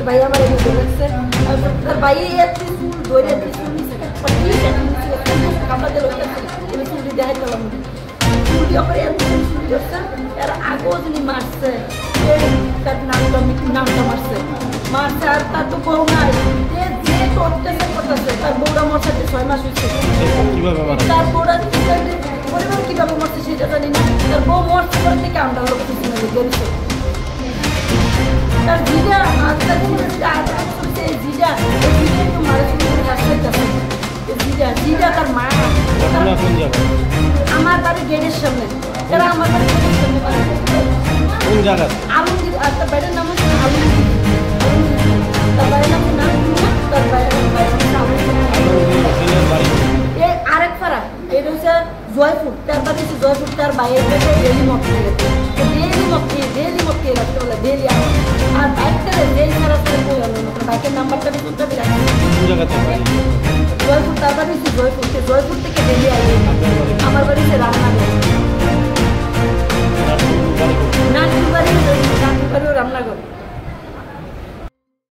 তার ভাই আমার এনে ধরে রাখছে তার ভাই একটি চুল ধরে একটি চুল নিচে কামড়াতে লোকটা এনে চুলটি দেখাই পেলাম চুলটি করে এত চুল ধরছে এর আগেও যিনি মারছে তার নামটা মারছে আর তার তো বউ নাই যে অত্যাচার করতেছে তার বউরা মরছে 6 মাস হয়েছে তার বউরা পরিবার কিভাবে মরছে সেটা জানি না তার বউ মরছে পর থেকে আমরা লোক কিছু গেছে তার জিজা তার জিজা একটু মারা জিজা তার মা আমার বাড়ির গেটের সামনে এরা আমার বাড়ির গেটের সামনে কোন জায়গা আলমগীর আর তার বাইরের নাম হচ্ছে আলমগীর তার বাইরের নাম তার বাইরের আরেক পাড়া এটা হচ্ছে জয়পুর তার বাড়ি হচ্ছে জয়পুর তার বাইরের ডেলি মত খেয়ে রাখতে বলে ডেলি আর বাইকটা ডেলি ছাড়া বাইকের নাম্বারটা শুনতে জয়পুর তার বাড়ি হচ্ছে জয়পুর থেকে ডেলি আসবে আমার বাড়ি